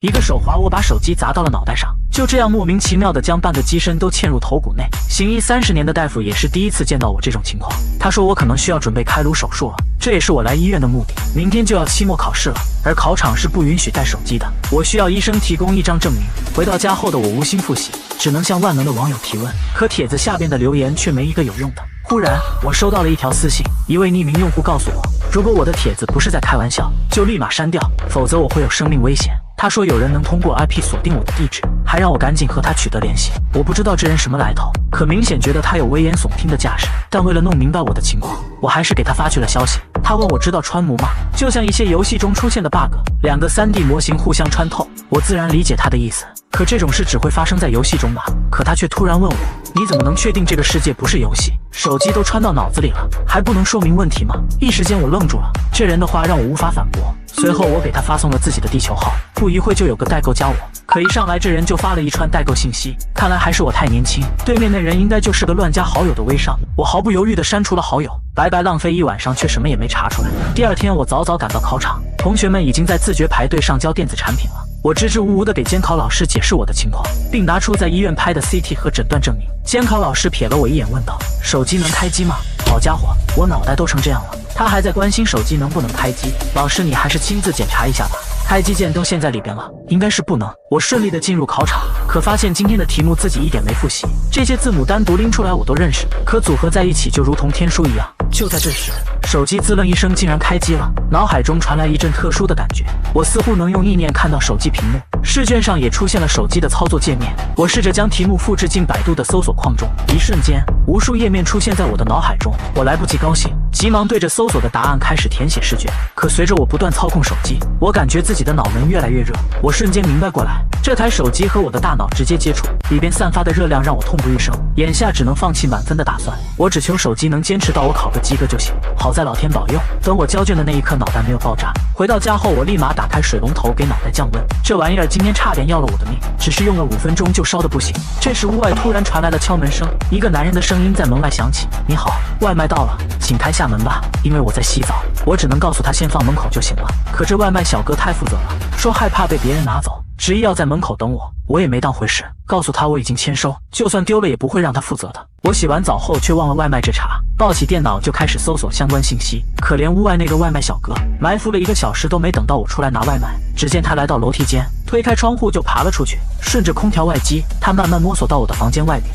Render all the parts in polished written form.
一个手滑，我把手机砸到了脑袋上，就这样莫名其妙的将半个机身都嵌入头骨内。行医30年的大夫也是第一次见到我这种情况，他说我可能需要准备开颅手术了，这也是我来医院的目的。明天就要期末考试了，而考场是不允许带手机的，我需要医生提供一张证明。回到家后的我无心复习，只能向万能的网友提问，可帖子下边的留言却没一个有用的。忽然，我收到了一条私信，一位匿名用户告诉我，如果我的帖子不是在开玩笑，就立马删掉，否则我会有生命危险。他说有人能通过 IP 锁定我的地址，还让我赶紧和他取得联系。我不知道这人什么来头，可明显觉得他有危言耸听的架势。但为了弄明白我的情况，我还是给他发去了消息。他问我知道穿模吗？就像一些游戏中出现的 bug， 2个3D 模型互相穿透。我自然理解他的意思，可这种事只会发生在游戏中吧？可他却突然问我，你怎么能确定这个世界不是游戏？手机都穿到脑子里了，还不能说明问题吗？一时间我愣住了，这人的话让我无法反驳。随后我给他发送了自己的地球号，不一会就有个代购加我，可一上来这人就发了一串代购信息，看来还是我太年轻，对面那人应该就是个乱加好友的微商。我毫不犹豫地删除了好友，白白浪费一晚上却什么也没查出来。第二天我早早赶到考场，同学们已经在自觉排队上交电子产品了。我支支吾吾地给监考老师解释我的情况，并拿出在医院拍的 CT 和诊断证明。监考老师瞥了我一眼问道，手机能开机吗？好家伙，我脑袋都成这样了，他还在关心手机能不能开机。老师你还是亲自检查一下吧，开机键都陷在里边了，应该是不能。我顺利的进入考场，可发现今天的题目自己一点没复习，这些字母单独拎出来我都认识，可组合在一起就如同天书一样。就在这时，手机滋楞一声竟然开机了，脑海中传来一阵特殊的感觉，我似乎能用意念看到手机屏幕，试卷上也出现了手机的操作界面。我试着将题目复制进百度的搜索框中，一瞬间无数页面出现在我的脑海中，我来不及高兴，急忙对着搜索的答案开始填写试卷。可随着我不断操控手机，我感觉自己的脑门越来越热，我瞬间明白过来，这台手机和我的大脑直接接触，里边散发的热量让我痛不欲生，眼下只能放弃满分的打算，我只求手机能坚持到我考个及格就行。好在老天保佑，等我交卷的那一刻脑袋没有爆炸。回到家后我立马打开水龙头给脑袋降温，这玩意儿今天差点要了我的命，只是用了5分钟就烧得不行。这时屋外突然传来了敲门声，一个男人的声音在门外响起，你好，外卖到了，请开下门吧，因为我在洗澡。我只能告诉他先放门口就行了，可这外卖小哥太负责了，说害怕被别人拿走，执意要在门口等我。我也没当回事，告诉他我已经签收，就算丢了也不会让他负责的。我洗完澡后却忘了外卖这茬，抱起电脑就开始搜索相关信息。可怜屋外那个外卖小哥埋伏了1个小时都没等到我出来拿外卖，只见他来到楼梯间，推开窗户就爬了出去，顺着空调外机，他慢慢摸索到我的房间外面。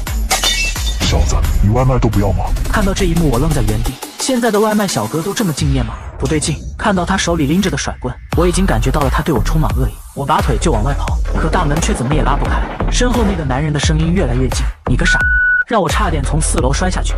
小子，你外卖都不要吗？看到这一幕我愣在原地，现在的外卖小哥都这么敬业吗？不对劲，看到他手里拎着的甩棍，我已经感觉到了他对我充满恶意。我拔腿就往外跑，可大门却怎么也拉不开，身后那个男人的声音越来越近，你个傻，让我差点从4楼摔下去。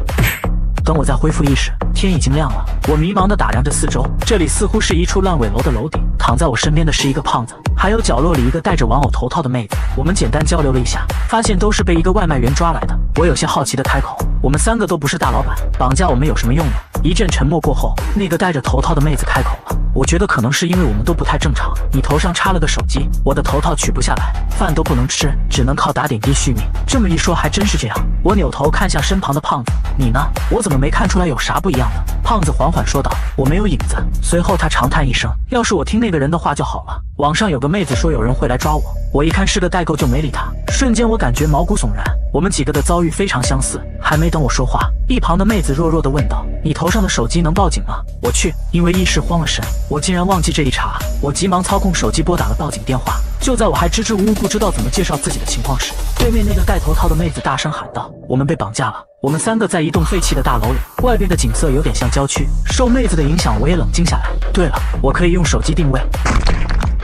等我再恢复意识，天已经亮了。我迷茫地打量着四周，这里似乎是一处烂尾楼的楼顶，躺在我身边的是一个胖子，还有角落里一个戴着玩偶头套的妹子。我们简单交流了一下，发现都是被一个外卖员抓来的。我有些好奇地开口，我们3个都不是大老板，绑架我们有什么用呢？一阵沉默过后，那个戴着头套的妹子开口了，我觉得可能是因为我们都不太正常，你头上插了个手机，我的头套取不下来，饭都不能吃，只能靠打点滴续命。这么一说还真是这样。我扭头看向身旁的胖子，你呢？我怎么没看出来有啥不一样的？胖子缓缓说道，我没有影子。随后他长叹一声，要是我听那个人的话就好了。网上有个妹子说有人会来抓我，我一看是个代购就没理他，瞬间我感觉毛骨悚然。我们几个的遭遇非常相似。还没等我说话，一旁的妹子弱弱地问道，你头上的手机能报警吗？我去，因为一时慌了神，我竟然忘记这一茬。我急忙操控手机拨打了报警电话。就在我还支支吾吾不知道怎么介绍自己的情况时，对面那个戴头套的妹子大声喊道，我们被绑架了。我们3个在一栋废弃的大楼里，外边的景色有点像郊区。受妹子的影响我也冷静下来，对了，我可以用手机定位。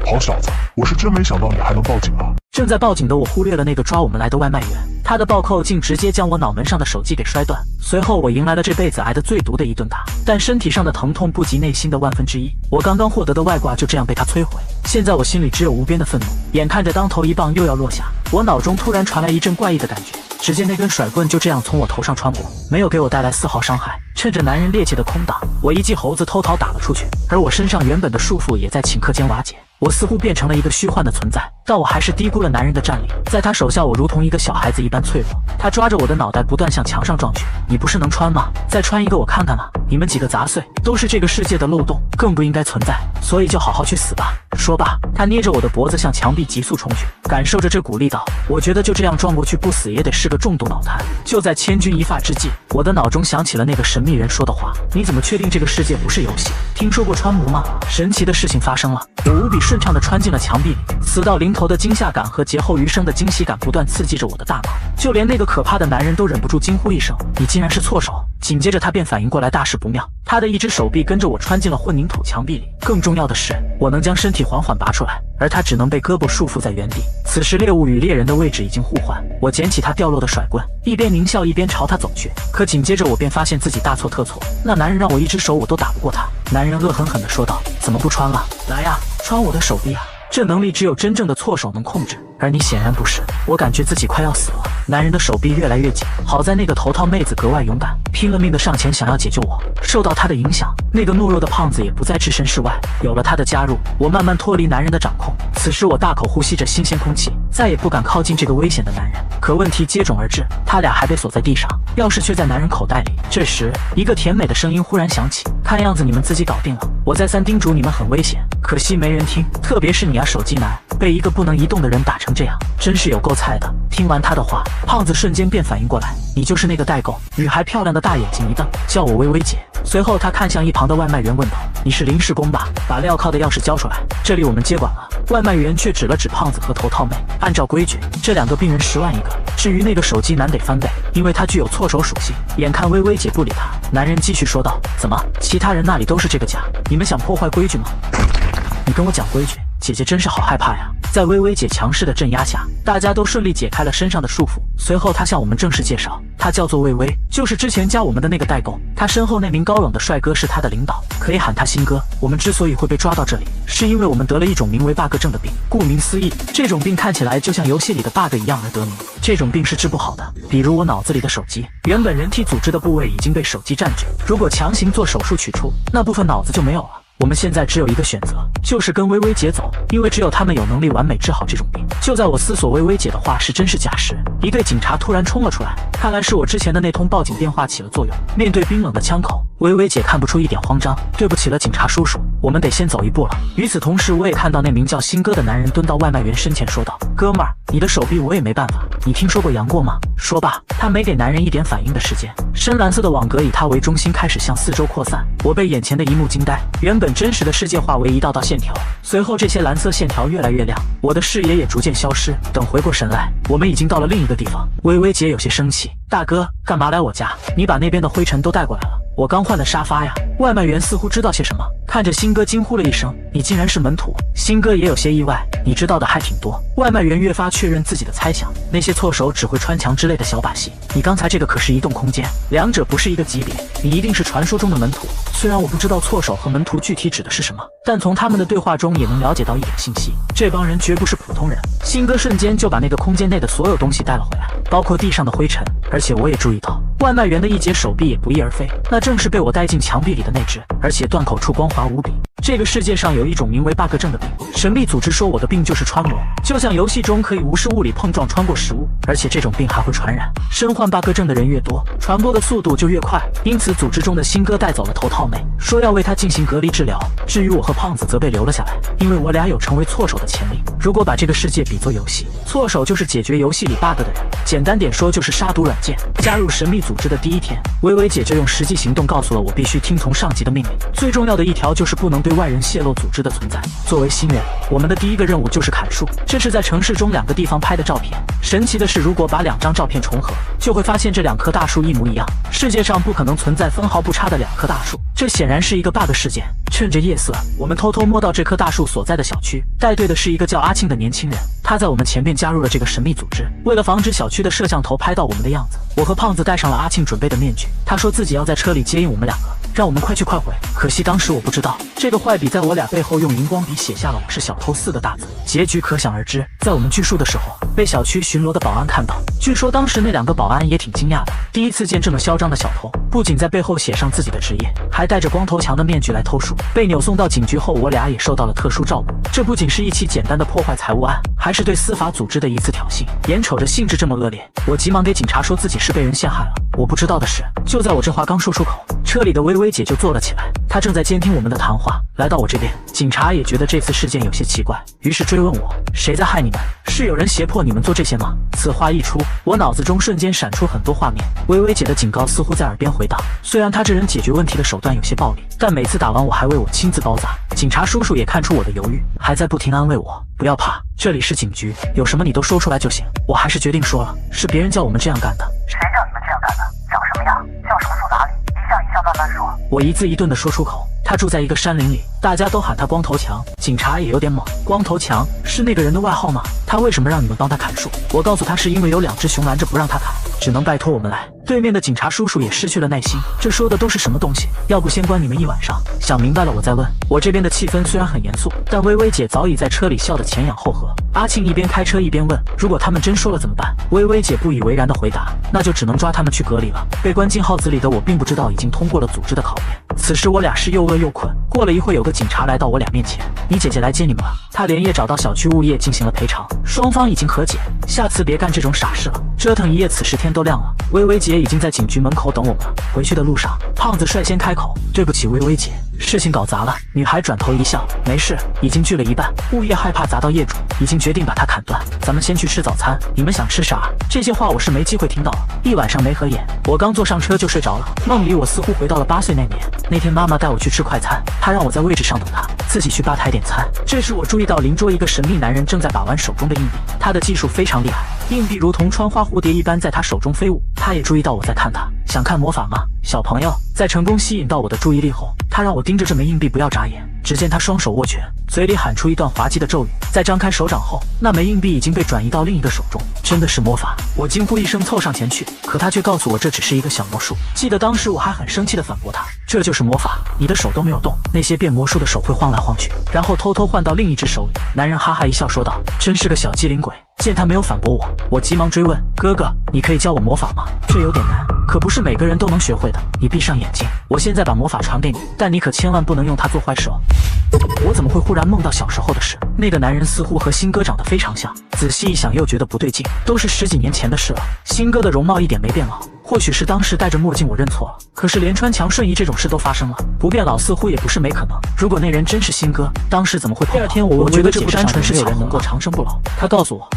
好小子，我是真没想到你还能报警啊！正在报警的我忽略了那个抓我们来的外卖员，他的暴扣竟直接将我脑门上的手机给摔断。随后我迎来了这辈子挨得最毒的一顿打，但身体上的疼痛不及内心的1/1000。我刚刚获得的外挂就这样被他摧毁，现在我心里只有无边的愤怒。眼看着当头一棒又要落下，我脑中突然传来一阵怪异的感觉，只见那根甩棍就这样从我头上穿过，没有给我带来丝毫伤害。趁着男人趔趄的空档，我一记猴子偷逃打了出去，而我身上原本的束缚也在顷刻间瓦解。我似乎变成了一个虚幻的存在，但我还是低估了男人的战力。在他手下，我如同一个小孩子一般脆弱。他抓着我的脑袋，不断向墙上撞去。你不是能穿吗？再穿一个我看看啊！你们几个杂碎，都是这个世界的漏洞，更不应该存在，所以就好好去死吧。说罢，他捏着我的脖子向墙壁急速冲去，感受着这股力道，我觉得就这样撞过去，不死也得是个重度脑瘫。就在千钧一发之际，我的脑中响起了那个神秘人说的话：你怎么确定这个世界不是游戏？听说过穿模吗？神奇的事情发生了，我无比顺畅地穿进了墙壁里，死到临头的惊吓感和劫后余生的惊喜感不断刺激着我的大脑，就连那个可怕的男人都忍不住惊呼一声：你竟然是错手！紧接着他便反应过来大事不妙，他的一只手臂跟着我穿进了混凝土墙壁里。更重要的是，我能将身体缓缓拔出来，而他只能被胳膊束缚在原地。此时猎物与猎人的位置已经互换，我捡起他掉落的甩棍，一边狞笑一边朝他走去。可紧接着我便发现自己大错特错，那男人让我一只手我都打不过他。男人恶狠狠地说道：怎么不穿了？来呀，穿我的手臂啊！这能力只有真正的错手能控制，而你显然不是。我感觉自己快要死了，男人的手臂越来越紧，好在那个头套妹子格外勇敢，拼了命的上前想要解救我。受到她的影响，那个懦弱的胖子也不再置身事外。有了她的加入，我慢慢脱离男人的掌控。此时我大口呼吸着新鲜空气，再也不敢靠近这个危险的男人。可问题接踵而至，他俩还被锁在地上，钥匙却在男人口袋里。这时，一个甜美的声音忽然响起：看样子你们自己搞定了，我再三叮嘱你们很危险，可惜没人听，特别是你啊，手机男，被一个不能移动的人打成这样，真是有够菜的。听完他的话，胖子瞬间便反应过来，你就是那个代购。女孩漂亮的大眼睛一瞪，叫我微微姐。随后他看向一旁的外卖员问道：你是临时工吧？把镣铐的钥匙交出来，这里我们接管了。外卖员却指了指胖子和头套妹，按照规矩，这两个病人10万一个，至于那个手机男得翻倍，因为他具有错手属性。眼看微微姐不理他，男人继续说道：怎么，其他人那里都是这个价，你们想破坏规矩吗？你跟我讲规矩，姐姐真是好害怕呀。在微微姐强势的镇压下，大家都顺利解开了身上的束缚。随后她向我们正式介绍，她叫做魏巍，就是之前加我们的那个代购。她身后那名高冷的帅哥是她的领导，可以喊他新哥。我们之所以会被抓到这里，是因为我们得了一种名为 bug 症的病。顾名思义，这种病看起来就像游戏里的 bug 一样而得名。这种病是治不好的，比如我脑子里的手机，原本人体组织的部位已经被手机占据，如果强行做手术取出，那部分脑子就没有了。我们现在只有一个选择，就是跟微微姐走，因为只有他们有能力完美治好这种病。就在我思索微微姐的话是真是假时，一队警察突然冲了出来，看来是我之前的那通报警电话起了作用。面对冰冷的枪口，微微姐看不出一点慌张。对不起了，警察叔叔，我们得先走一步了。与此同时，我也看到那名叫新哥的男人蹲到外卖员身前说道：哥们儿，你的手臂我也没办法，你听说过杨过吗？说罢，他没给男人一点反应的时间，深蓝色的网格以他为中心开始向四周扩散。我被眼前的一幕惊呆，原本真实的世界化为一道道线条，随后这些蓝色线条越来越亮，我的视野也逐渐消失。等回过神来，我们已经到了另一个地方。微微姐有些生气：大哥，干嘛来我家？你把那边的灰尘都带过来了？我刚换的沙发呀。外卖员似乎知道些什么，看着新哥惊呼了一声：你竟然是门徒！新哥也有些意外，你知道的还挺多。外卖员越发确认自己的猜想，那些错手只会穿墙之类的小把戏，你刚才这个可是移动空间，两者不是一个级别，你一定是传说中的门徒。虽然我不知道错手和门徒具体指的是什么，但从他们的对话中也能了解到一点信息，这帮人绝不是普通人。新哥瞬间就把那个空间内的所有东西带了回来，包括地上的灰尘，而且我也注意到外卖员的一截手臂也不翼而飞，那正是被我带进墙壁里的那只，而且断口处光滑无比。这个世界上有一种名为 bug 症的病，神秘组织说我的病就是穿模，就像游戏中可以无视物理碰撞穿过食物，而且这种病还会传染，身患 bug 症的人越多，传播的速度就越快。因此组织中的新哥带走了头套妹，说要为他进行隔离治疗。至于我和胖子则被留了下来，因为我俩有成为错手的潜力。如果把这个世界比作游戏，错手就是解决游戏里 bug 的人，简单点说就是杀毒软件。加入神秘组织的第一天，微微姐就用实际行动告诉了我必须听从上级的命令，最重要的一条就是不能对外人泄露组织的存在。作为新人，我们的第一个任务就是砍树，这是在城市中2个地方拍的照片。神奇的是，如果把2张照片重合，就会发现这2棵大树一模一样。世界上不可能存在分毫不差的2棵大树，这显然是一个 bug 事件。趁着夜色，我们偷偷摸到这棵大树所在的小区，带队的是一个叫阿庆的年轻人，他在我们前面加入了这个神秘组织。为了防止小区的摄像头拍到我们的样子，我和胖子戴上了阿庆准备的面具。他说自己要在车里接应我们2个，让我们快去快回。可惜当时我不知道，这个坏笔在我俩背后用荧光笔写下了我是小偷4个大字。结局可想而知，在我们锯树的时候，被小区巡逻的保安看到。据说当时那2个保安也挺惊讶的，第一次见这么嚣张的小偷。不仅在背后写上自己的职业，还戴着光头强的面具来偷书。被扭送到警局后，我俩也受到了特殊照顾。这不仅是一起简单的破坏财物案，还是对司法组织的一次挑衅。眼瞅着性质这么恶劣，我急忙给警察说自己是被人陷害了。我不知道的是，就在我这话刚说出口，车里的微微姐就坐了起来，她正在监听我们的谈话。来到我这边，警察也觉得这次事件有些奇怪，于是追问我：谁在害你们？是有人胁迫你们做这些吗？此话一出，我脑子中瞬间闪出很多画面。微微姐的警告似乎在耳边回荡，虽然她这人解决问题的手段有些暴力，但每次打完我还为我亲自包扎。警察叔叔也看出我的犹豫，还在不停安慰我：不要怕，这里是警局，有什么你都说出来就行。我还是决定说了，是别人叫我们这样干的。谁叫你们这样干的？长什么样？叫什么住哪里？一项一项慢慢说。我一字一顿地说出口。他住在一个山林里，大家都喊他光头强。警察也有点懵，光头强是那个人的外号吗？他为什么让你们帮他砍树？我告诉他是因为有2只熊拦着不让他砍，只能拜托我们来。对面的警察叔叔也失去了耐心，这说的都是什么东西？要不先关你们一晚上，想明白了我再问。我这边的气氛虽然很严肃，但微微姐早已在车里笑得前仰后合。阿庆一边开车一边问：如果他们真说了怎么办？微微姐不以为然地回答：那就只能抓他们去隔离了。被关进号子里的我并不知道已经通过了组织的考验。此时我俩是又饿又困。过了一会，有个警察来到我俩面前：你姐姐来接你们了。他连夜找到小区物业进行了赔偿，双方已经和解，下次别干这种傻事了。折腾一夜，此时天都亮了。微微姐已经在警局门口等我们了。回去的路上，胖子率先开口：对不起，微微姐，事情搞砸了。女孩转头一笑：没事，已经锯了一半，物业害怕砸到业主，已经决定把它砍断。咱们先去吃早餐，你们想吃啥？这些话我是没机会听到了，一晚上没合眼。我刚坐上车就睡着了，梦里我似乎回到了8岁那年。那天妈妈带我去吃快餐，她让我在位置上等她，自己去吧台点餐。这时我注意到邻桌一个神秘男人正在把玩手中的硬币，他的技术非常厉害，硬币如同穿花蝴蝶一般在他手中飞舞。他也注意到我在看他，想看魔法吗，小朋友？在成功吸引到我的注意力后，他让我盯着这枚硬币不要眨眼。只见他双手握拳，嘴里喊出一段滑稽的咒语，在张开手掌后，那枚硬币已经被转移到另一个手中。真的是魔法！我惊呼一声，凑上前去，可他却告诉我这只是一个小魔术。记得当时我还很生气地反驳他：这就是魔法，你的手都没有动，那些变魔术的手会晃来晃去，然后偷偷换到另一只手里。男人哈哈一笑说道：真是个小机灵鬼。见他没有反驳我，我急忙追问：哥哥，你可以教我魔法吗？这有点难，可不是每个人都能学会的。你闭上眼睛，我现在把魔法传给你，但你可千万不能用它做坏事哦。我怎么会忽然梦到小时候的事？那个男人似乎和新哥长得非常像，仔细一想又觉得不对劲，都是10几年前的事了。新哥的容貌一点没变老，或许是当时戴着墨镜我认错了。可是连穿墙瞬移这种事都发生了，不变老似乎也不是没可能。如果那人真是新哥，当时怎么会碰到？第二天我觉得这不单纯是有人能够长生不老。他告诉我，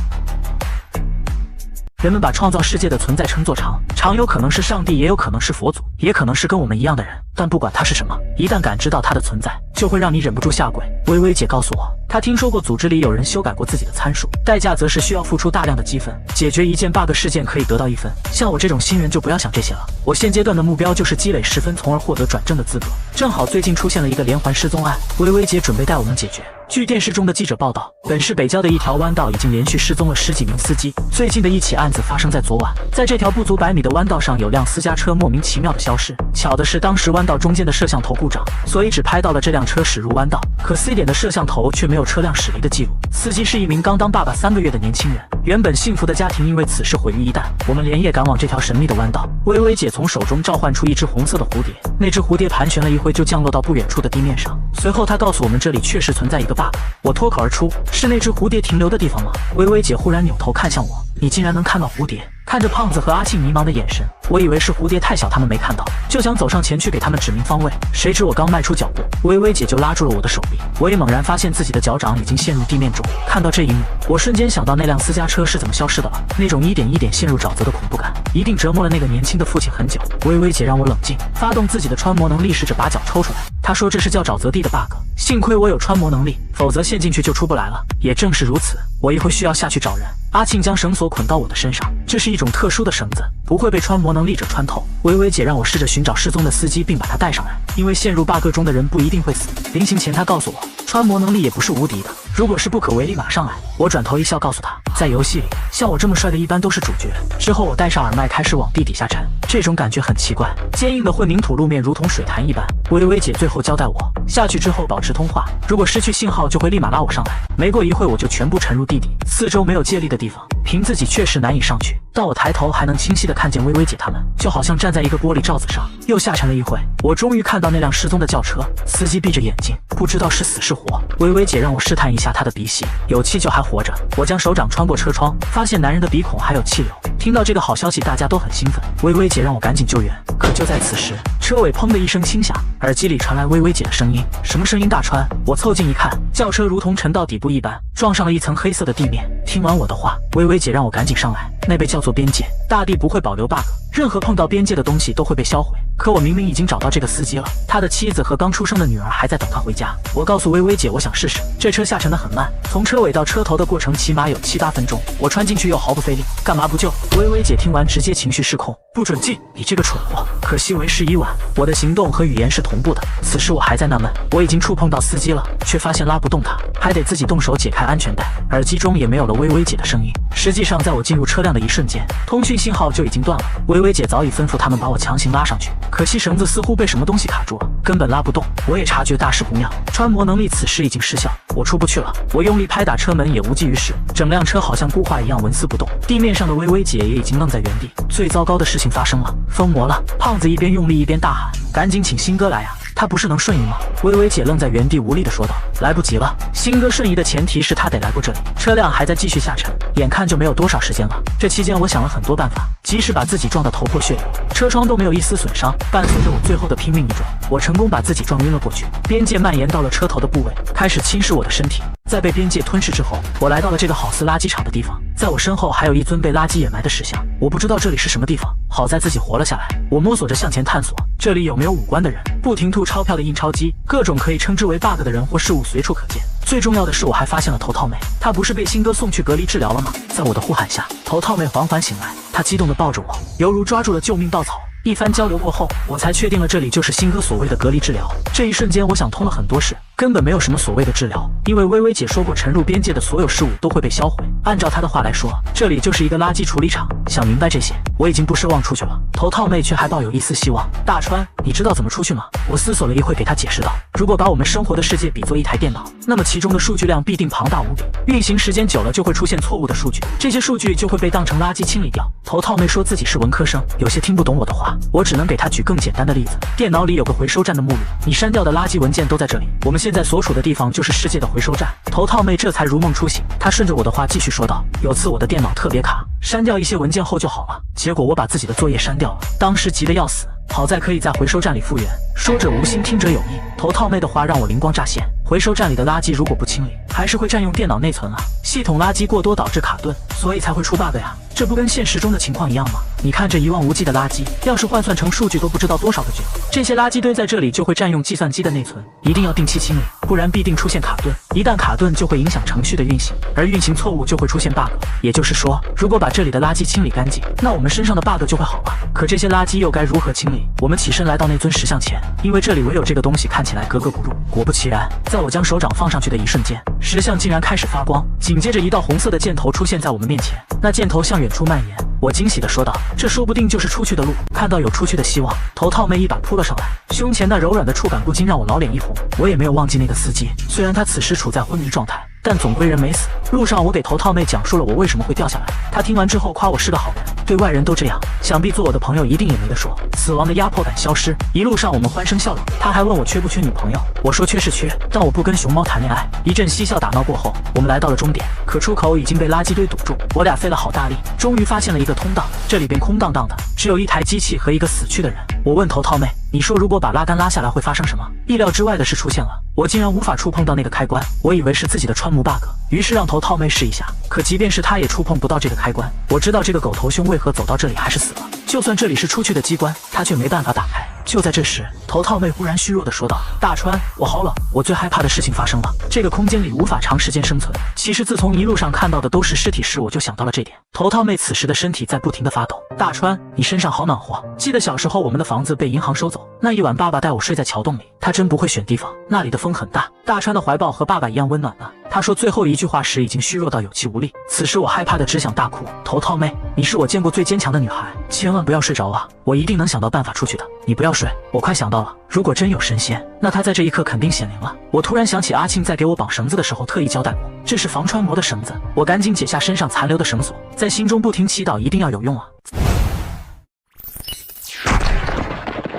人们把创造世界的存在称作常，常有可能是上帝，也有可能是佛祖，也可能是跟我们一样的人。但不管它是什么，一旦感知到它的存在，就会让你忍不住下跪。微微姐告诉我，她听说过组织里有人修改过自己的参数，代价则是需要付出大量的积分，解决一件 bug 事件可以得到1分。像我这种新人就不要想这些了，我现阶段的目标就是积累10分，从而获得转正的资格。正好最近出现了一个连环失踪案，微微姐准备带我们解决。据电视中的记者报道，本市北郊的一条弯道已经连续失踪了10几名司机。最近的一起案子发生在昨晚，在这条不足100米的弯道上，有辆私家车莫名其妙的消失。巧的是，当时弯道中间的摄像头故障，所以只拍到了这辆车驶入弯道。可4点的摄像头却没有车辆驶离的记录。司机是一名刚当爸爸3个月的年轻人，原本幸福的家庭因为此事毁于一旦。我们连夜赶往这条神秘的弯道，微微姐从手中召唤出一只红色的蝴蝶，那只蝴蝶盘旋了一会就降落到不远处的地面上。随后她告诉我们，这里确实存在一个 bug。我脱口而出：是那只蝴蝶停留的地方吗？微微姐忽然扭头看向我：你竟然能看到蝴蝶？看着胖子和阿庆迷茫的眼神，我以为是蝴蝶太小他们没看到，就想走上前去给他们指明方位。谁知我刚迈出脚步，微微姐就拉住了我的手臂。我也猛然发现自己的脚掌已经陷入地面中。看到这一幕，我瞬间想到那辆私家车是怎么消失的了。那种一点一点陷入沼泽的恐怖感，一定折磨了那个年轻的父亲很久。微微姐让我冷静，发动自己的穿魔能力，试着把脚抽出来。她说这是叫沼泽地的 bug， 幸亏我有穿魔能力，否则陷进去就出不来了。也正是如此，我一会需要下去找人。阿庆将绳索捆到我的身上，这是一种特殊的绳子，不会被穿魔能力者穿透。微微姐让我试着寻找失踪的司机，并把他带上来，因为陷入 bug 中的人不一定会死。临行前，她告诉我，穿魔能力也不是无敌的，如果是不可为力，马上来。我转头一笑，告诉他，在游戏里，像我这么帅的一般都是主角。之后我戴上耳麦，开始往地底下沉，这种感觉很奇怪，坚硬的混凝土路面如同水潭一般。微微姐最后交代我，下去之后保持通话，如果失去信号，到就会立马拉我上来。没过一会我就全部沉入地底，四周没有借力的地方，凭自己确实难以上去。到我抬头还能清晰地看见微微姐他们，就好像站在一个玻璃罩子上。又下沉了一会，我终于看到那辆失踪的轿车，司机闭着眼睛，不知道是死是活。微微姐让我试探一下她的鼻息，有气就还活着。我将手掌穿过车窗，发现男人的鼻孔还有气流。听到这个好消息，大家都很兴奋。微微姐让我赶紧救援，可就在此时，车尾砰的一声轻响，耳机里传来微微姐的声音：“什么声音？大川！”我凑近一看，轿车如同沉到底部一般，撞上了一层黑色的地面。听完我的话，微微姐让我赶紧上来。那被叫做边界，大地不会保留 bug， 任何碰到边界的东西都会被销毁。可我明明已经找到这个司机了，他的妻子和刚出生的女儿还在等他回家。我告诉微微姐，我想试试。这车下沉得很慢，从车尾到车头的过程起码有7、8分钟。我穿进去又毫不费力，干嘛不救？微微姐听完直接情绪失控，不准进！你这个蠢货！可惜为时已晚，我的行动和语言是同步的。此时我还在纳闷，我已经触碰到司机了，却发现拉不动他，还得自己动手解开安全带。耳机中也没有了微微姐的声音。实际上，在我进入车辆的一瞬间，通讯信号就已经断了。微微姐早已吩咐他们把我强行拉上去，可惜绳子似乎被什么东西卡住了，根本拉不动。我也察觉大事不妙，穿模能力此时已经失效，我出不去了。我用力拍打车门也无济于事，整辆车好像固化一样纹丝不动。地面上的微微姐也已经愣在原地。最糟糕的事情发生了，疯魔了！胖子一边用力一边大喊：“赶紧请新哥来啊！他不是能瞬移吗？”微微姐愣在原地无力地说道：“来不及了，新哥瞬移的前提是他得来过这里。”车辆还在继续下沉，眼看就没有多少时间了。这期间我想了很多办法，即使把自己撞得头破血流，车窗都没有一丝损伤。伴随着我最后的拼命一撞，我成功把自己撞晕了过去。边界蔓延到了车头的部位，开始侵蚀我的身体。在被边界吞噬之后，我来到了这个好似垃圾场的地方，在我身后还有一尊被垃圾掩埋的石像。我不知道这里是什么地方，好在自己活了下来。我摸索着向前探索，这里有没有五官的人，不停吐钞票的印钞机，各种可以称之为 bug 的人或事物随处可见。最重要的是，我还发现了头套妹，她不是被新哥送去隔离治疗了吗？在我的呼喊下，头套妹缓缓醒来，她激动地抱着我，犹如抓住了救命稻草。一番交流过后，我才确定了这里就是新哥所谓的隔离治疗。这一瞬间，我想通了很多事，根本没有什么所谓的治疗，因为微微姐说过，沉入边界的所有事物都会被销毁。按照她的话来说，这里就是一个垃圾处理厂。想明白这些，我已经不奢望出去了。头套妹却还抱有一丝希望。大川，你知道怎么出去吗？我思索了一会，给她解释道：如果把我们生活的世界比作一台电脑，那么其中的数据量必定庞大无比，运行时间久了就会出现错误的数据，这些数据就会被当成垃圾清理掉。头套妹说自己是文科生，有些听不懂我的话，我只能给她举更简单的例子。电脑里有个回收站的目录，你删掉的垃圾文件都在这里。我们现在所处的地方就是世界的回收站。头套妹这才如梦初醒，她顺着我的话继续说道：有次我的电脑特别卡，删掉一些文件后就好了，结果我把自己的作业删掉了，当时急得要死，好在可以在回收站里复原。说者无心，听者有意，头套妹的话让我灵光乍现。回收站里的垃圾如果不清理，还是会占用电脑内存啊，系统垃圾过多导致卡顿，所以才会出 bug 呀。这不跟现实中的情况一样吗？你看这一望无际的垃圾，要是换算成数据都不知道多少个 G。这些垃圾堆在这里就会占用计算机的内存，一定要定期清理，不然必定出现卡顿。一旦卡顿就会影响程序的运行，而运行错误就会出现 bug。也就是说，如果把这里的垃圾清理干净，那我们身上的 bug 就会好了。可这些垃圾又该如何清理？我们起身来到那尊石像前，因为这里唯有这个东西看起来格格不入。果不其然，在我将手掌放上去的一瞬间，石像竟然开始发光，紧接着一道红色的箭头出现在我们面前，那箭头向远处蔓延。我惊喜地说道：这说不定就是出去的路。看到有出去的希望，头套妹一把扑了上来，胸前那柔软的触感不禁让我老脸一红。我也没有忘记那个司机，虽然他此时处在昏迷状态，但总归人没死。路上我给头套妹讲述了我为什么会掉下来，她听完之后夸我是个好人，对外人都这样，想必做我的朋友一定也没得说。死亡的压迫感消失，一路上我们欢声笑语。他还问我缺不缺女朋友，我说缺是缺，但我不跟熊猫谈恋爱。一阵嬉笑打闹过后，我们来到了终点，可出口已经被垃圾堆堵住。我俩费了好大力，终于发现了一个通道，这里边空荡荡的，只有一台机器和一个死去的人。我问头套妹，你说如果把拉杆拉下来会发生什么？意料之外的事出现了，我竟然无法触碰到那个开关，我以为是自己的穿模 bug， 于是让头套妹试一下，可即便是她也触碰不到这个开关。我知道这个狗头兄为何走到这里还是死了，就算这里是出去的机关，他却没办法打开。就在这时，头套妹忽然虚弱地说道：大川，我好冷，我最害怕的事情发生了，这个空间里无法长时间生存。其实自从一路上看到的都是尸体时，我就想到了这点。头套妹此时的身体在不停地发抖。大川，你身上好暖和，记得小时候我们的房子被银行收走，那一晚爸爸带我睡在桥洞里，他真不会选地方，那里的风很大。大川的怀抱和爸爸一样温暖呢。他说最后一句话时已经虚弱到有气无力，此时我害怕的只想大哭。头套妹，你是我见过最坚强的女孩，千万不要睡着啊，我一定能想到办法出去的。你不要睡，我快想到了，如果真有神仙，那他在这一刻肯定显灵了。我突然想起阿庆在给我绑绳子的时候特意交代过，这是防穿魔的绳子。我赶紧解下身上残留的绳索，在心中不停祈祷，一定要有用啊！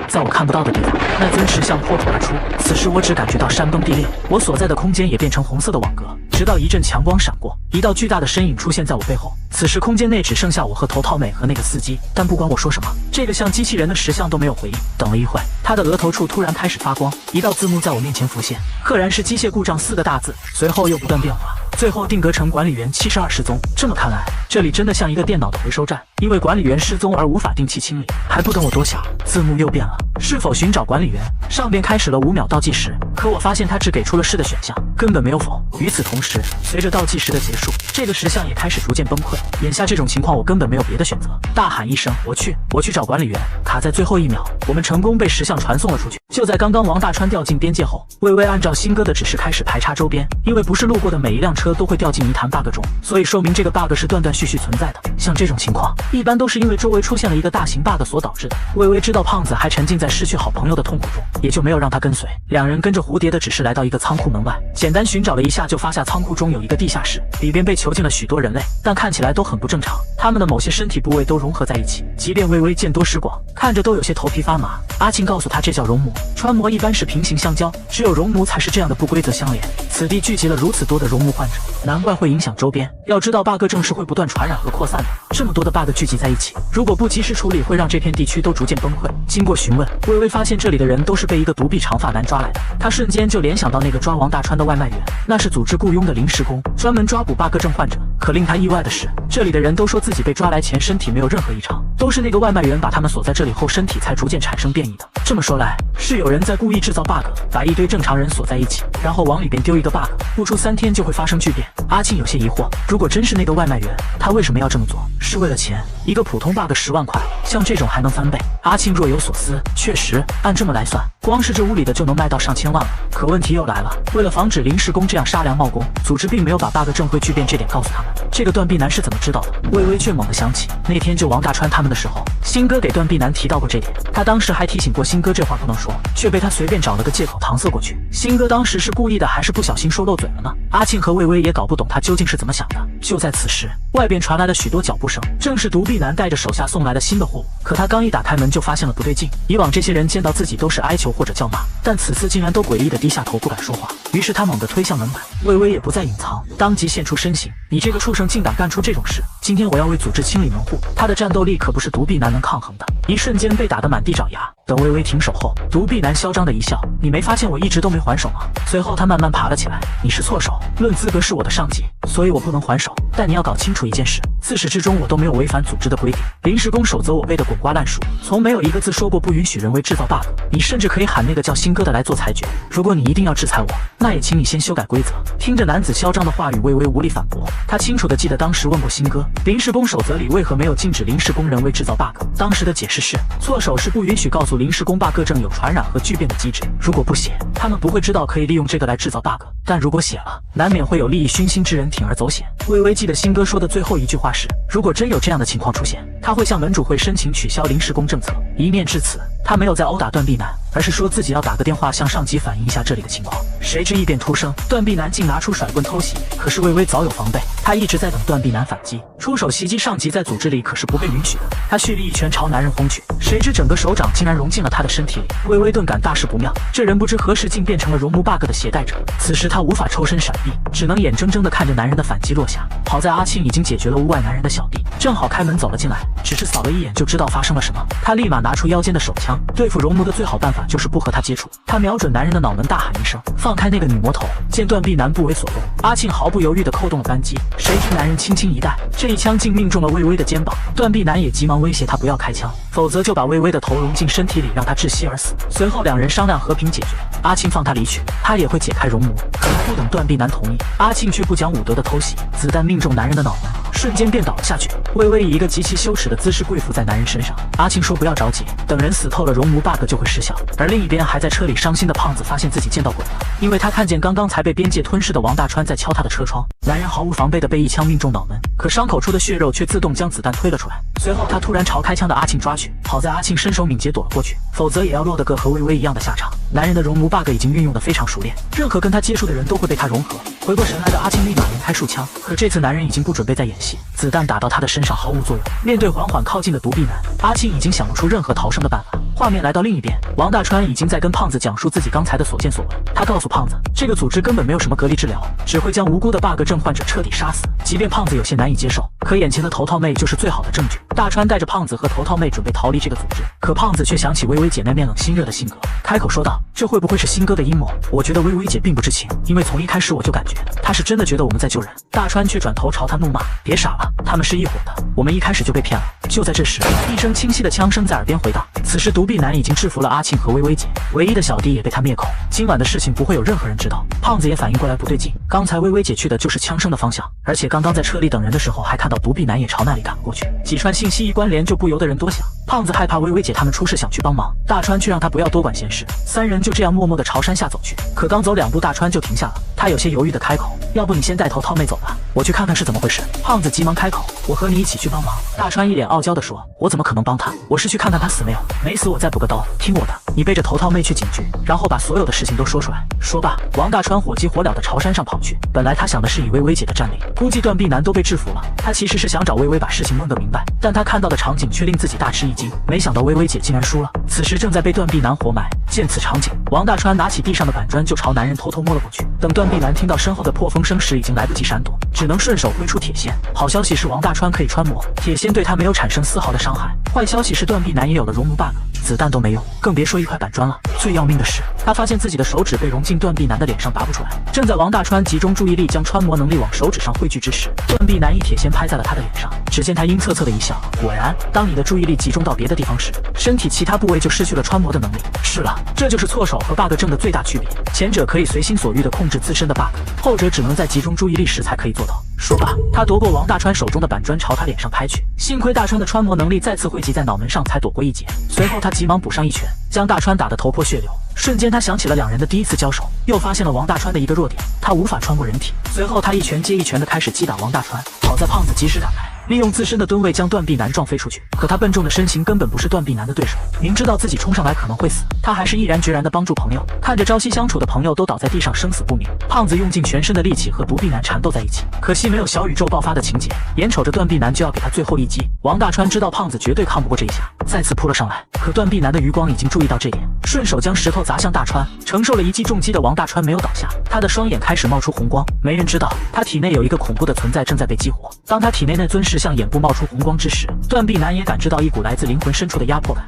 在我看不到的地方，那尊石像破土而出。此时我只感觉到山崩地裂，我所在的空间也变成红色的网格，直到一阵强光闪过，一道巨大的身影出现在我背后。此时空间内只剩下我和头套美和那个司机，但不管我说什么，这个像机器人的石像都没有回应。等了一会，他的额头处突然开始发光，一道字幕在我面前浮现，赫然是机械故障4个大字，随后又不断变化，最后定格成管理员72失踪。这么看来，这里真的像一个电脑的回收站，因为管理员失踪而无法定期清理。还不等我多想，字幕又变了，是否寻找管理员？上边开始了5秒倒计时，可我发现它只给出了是的选项，根本没有否。与此同时，随着倒计时的结束，这个石像也开始逐渐崩溃。眼下这种情况，我根本没有别的选择，大喊一声我去找管理员。卡在最后1秒，我们成功被石像传送了出去。就在刚刚王大川掉进边界后，魏巍按照新哥的指示开始排查周边，因为不是路过的每一辆车都会掉进泥潭 bug 中，所以说明这个 bug 是断断续续存在的。像这种情况，一般都是因为周围出现了一个大型 bug 所导致的。魏巍知道胖子还沉浸在失去好朋友的痛苦中，也就没有让他跟随。两人跟着蝴蝶的指示来到一个仓库门外，简单寻找了一下，就发现仓库中有一个地下室，里边被囚禁了许多人类，但看起来都很不正常，他们的某些身体部位都融合在一起，即便魏巍见多识广，看着都有些头皮发麻。阿庆告诉他，这叫熔膜，穿模一般是平行相交，只有熔炉才是这样的不规则相连。此地聚集了如此多的熔膜患者，难怪会影响周边。要知道 bug 正是会不断传染和扩散的，这么多的 bug 聚集在一起，如果不及时处理，会让这片地区都逐渐崩溃。经过询问，魏巍发现这里的人都是被一个独臂长发男抓来的，他瞬间就联想到那个抓王大川的外卖员，那是组织雇佣的临时工，专门抓捕 bug 症患者。可令他意外的是，这里的人都说自己被抓来前身体没有任何异常，都是那个外卖员把他们锁在这里后，身体才逐渐产生变异的。这么说来，是有人在故意制造 bug， 把一堆正常人锁在一起，然后往里边丢一个 bug， 不出3天就会发生巨变。阿庆有些疑惑，如果真是那个外卖员，他为什么要这么做？是为了钱？一个普通 bug 10万块，像这种还能翻倍？阿庆若有所思，确实，按这么来算，光是这屋里的就能卖到上千万了。可问题又来了，为了防止临时工这样杀良冒功，组织并没有把 bug 症会巨变这点告诉他们。这个断臂男是怎么知道的？魏巍却猛地想起，那天救王大川他们的时候，新哥给断臂男提到过这点，他当时还提醒过新哥这话不能说，却被他随便找了个借口搪塞过去。新哥当时是故意的还是不小心说漏嘴了呢？阿庆和魏巍也搞不懂他究竟是怎么想的。就在此时，外边传来了许多脚步声，正是独臂男带着手下送来的新的货物。可他刚一打开门就发现了不对劲，以往这些人见到自己都是哀求或者叫骂，但此次竟然都诡异的低下头不敢说话。于是他猛地推向门板，魏巍也不再隐藏，当即现出身形。你这个畜生竟敢干出这种事！今天我要为组织清理门户。他的战斗力可不是独臂男能抗衡的，一瞬间被打得满地找牙。等魏巍停手后，独臂男嚣张的一笑，你没发现我一直都没还手吗？随后他慢慢爬了起来，你是错手，论资格是我的上级，所以我不能还手。但你要搞清楚一件事，自始至终我都没有违反组织的规定，临时工守则我背得滚瓜烂熟，从没有一个字说过不允许人为制造 bug。你甚至可以喊那个叫新哥的来做裁决，如果你一定要制裁我，那也请你先修改规则。听着男子嚣张的话语，魏巍无力反驳。他清楚地记得当时问过新哥，临时工守则里为何没有禁止临时工人为制造 bug？ 当时的解释是，错手是不允许告诉临时工 bug 症有传染和巨变的机制，如果不写，他们不会知道可以利用这个来制造 bug， 但如果写了，难免会有利益熏心之人铤而走险。魏巍记得新哥说的最后一句话是，如果真有这样的情况出现，他会向门主会申请取消临时工政策。一念至此，他没有再殴打断臂男，而是说自己要打个电话向上级反映一下这里的情况。谁知异变突生，断臂男竟拿出甩棍偷袭，可是魏巍早有防备，他一直在等断臂男反击，出手袭击上级在组织里可是不被允许的。他蓄力一拳朝男人轰去，谁知整个手掌竟然融进了他的身体里。魏巍顿感大事不妙，这人不知何时竟变成了熔炉 bug 的携带者。此时他无法抽身闪避，只能眼睁睁地看着男人的反击落下。好在阿庆已经解决了屋外男人的小弟，正好开门走了进来，只是扫了一眼就知道发生了什么。他立马拿出腰间的手枪，对付熔炉的最好办法就是不和他接触。他瞄准男人的脑门大喊一声，放开那个女魔头。见断臂男不为所动，阿庆毫不犹豫地扣动了扳机，谁知男人轻轻一带，这一枪竟命中了魏巍的肩膀。断臂男也急忙威胁他不要开枪，否则就把魏巍的头融进身体里，让他窒息而死。随后两人商量和平解决，阿庆放他离去，他也会解开熔膜。可不等断臂男同意，阿庆却不讲武德的偷袭，子弹命中男人的脑门，瞬间便倒了下去。魏巍以一个极其羞耻的姿势跪伏在男人身上。阿庆说不要着急，等人死透了，熔膜 bug 就会失效。而另一边还在车里伤心的胖子发现自己见到鬼了，因为他看见刚刚才被边界吞噬的王大川在敲他的车窗。男人毫无防备的被一枪命中脑门，可伤口处的血肉却自动将子弹推了出来。随后他突然朝开枪的阿庆抓去，好在阿庆身手敏捷躲了过去，否则也要落得个和微微一样的下场。男人的熔炉 bug 已经运用得非常熟练，任何跟他接触的人都会被他融合。回过神来的阿庆立马连开数枪，可这次男人已经不准备再演戏，子弹打到他的身上毫无作用。面对缓缓靠近的独臂男，阿庆已经想不出任何逃生的办法。画面来到另一边，王大川已经在跟胖子讲述自己刚才的所见所闻。他告诉胖子，这个组织根本没有什么隔离治疗，只会将无辜的 bug 症患者彻底杀死。即便胖子有些难以接受，可眼前的头套妹就是最好的证据。大川带着胖子和头套妹准备逃离这个组织，可胖子却想起微微姐那面冷心热的性格，开口说道：“这会不会是新哥的阴谋？我觉得微微姐并不知情，因为从一开始我就感觉她是真的觉得我们在救人。”大川却转头朝他怒骂：“别傻了，他们是一伙的，我们一开始就被骗了。”就在这时，一声清晰的枪声在耳边回荡。此时独臂男已经制服了阿庆和微微姐，唯一的小弟也被他灭口。今晚的事情不会有任何人知道。胖子也反应过来不对劲，刚才微微姐去的就是枪声的方向，而且刚刚在车里等人的时候还看到独臂男也朝那里赶过去。几串信息一关联，就不由得人多想。胖子害怕微微姐他们出事想去帮忙，大川却让他不要多管闲事。三人就这样默默地朝山下走去。可刚走2步，大川就停下了，他有些犹豫地开口：“要不你先带头套妹走吧，我去看看是怎么回事。”胖子急忙开口：“我和你一起去帮忙。”大川一脸傲娇地说：“我怎么可能帮他？我是去看看他死没有，没死我再补个刀。听我的，你背着头套妹去警局，然后把所有的事情都说出来。”说罢，王大川火急火燎地朝山上跑去。本来他想的是以微微姐的战力，估计断臂男都被制服了，他其实是想找微微把事情弄个明白，但他看到的场景却令自己大吃一惊，没想到微微姐竟然输了，此时正在被断臂男活埋。见此场景，王大川拿起地上的板砖就朝男人偷偷摸了过去。等断臂男听到身后的破风声时，已经来不及闪躲，只能顺手挥出铁锨。好消息是王大川可以穿模，铁锨对他没有产生丝毫的伤害。坏消息是断臂男也有了熔炉 bug， 子弹都没用，更别说一块板砖了。最要命的是，他发现自己的手指被融进断臂男的脸上拔不出来。正在王大川集中注意力将穿模能力往手指上汇聚之时，断臂男一铁锨拍在了他的脸上。只见他阴恻恻的一笑，果然，当你的注意力集中到别的地方时，身体其他部位就失去了穿模的能力。是了，这就是错手和 bug 症的最大区别。前者可以随心所欲地控制自身的 bug， 后者只能在集中注意力时才可以做到。说罢，他夺过王大川手中的板砖朝他脸上拍去。幸亏大川的穿模能力再次汇集在脑门上，才躲过一劫。随后他急忙补上一拳，将大川打得头破血流。瞬间他想起了两人的第一次交手，又发现了王大川的一个弱点，他无法穿过人体。随后他一拳接一拳地开始击打王大川，好在胖子及时赶来，利用自身的吨位将断臂男撞飞出去。可他笨重的身形根本不是断臂男的对手，明知道自己冲上来可能会死，他还是毅然决然地帮助朋友。看着朝夕相处的朋友都倒在地上生死不明，胖子用尽全身的力气和独臂男缠斗在一起。可惜没有小宇宙爆发的情节，眼瞅着断臂男就要给他最后一击，王大川知道胖子绝对抗不过这一下，再次扑了上来。可断臂男的余光已经注意到这点，顺手将石头砸向大川。承受了一记重击的王大川没有倒下，他的双眼开始冒出红光。没人知道他体内有一个恐怖的存在正在被激活。当他体内那尊石像眼部冒出红光之时，断臂男也感知到一股来自灵魂深处的压迫感。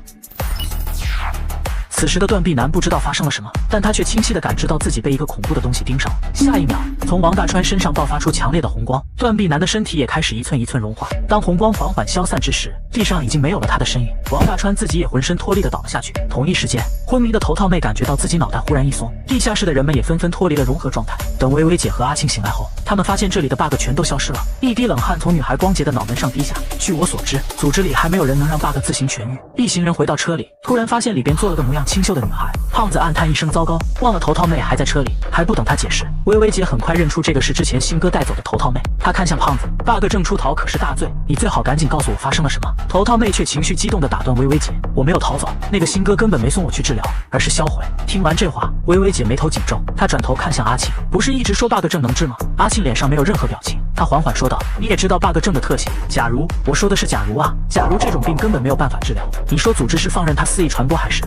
此时的断臂男不知道发生了什么，但他却清晰地感知到自己被一个恐怖的东西盯上。下一秒，从王大川身上爆发出强烈的红光，断臂男的身体也开始一寸一寸融化。当红光缓缓消散之时，地上已经没有了他的身影，王大川自己也浑身脱力地倒了下去。同一时间，昏迷的头套妹感觉到自己脑袋忽然一松，地下室的人们也纷纷脱离了融合状态。等微微姐和阿庆醒来后，他们发现这里的 bug 全都消失了，一滴冷汗从女孩光洁的脑门上滴下。据我所知，组织里还没有人能让 bug 自行痊愈。一行人回到车里，突然发现里边坐了个模样清秀的女孩。胖子暗叹一声糟糕，忘了头套妹还在车里。还不等他解释，微微姐很快认出这个是之前新哥带走的头套妹。她看向胖子 ，bug 症出逃可是大罪，你最好赶紧告诉我发生了什么。头套妹却情绪激动地打断微微姐：“我没有逃走，那个新哥根本没送我去治疗，而是销毁。”听完这话，微微姐眉头紧皱，她转头看向阿庆：“不是一直说 bug 症能治吗？”阿庆脸上没有任何表情，他缓缓说道：“你也知道 bug 症的特性。假如，我说的是假如啊，假如这种病根本没有办法治疗，你说组织是放任它肆意传播还是？”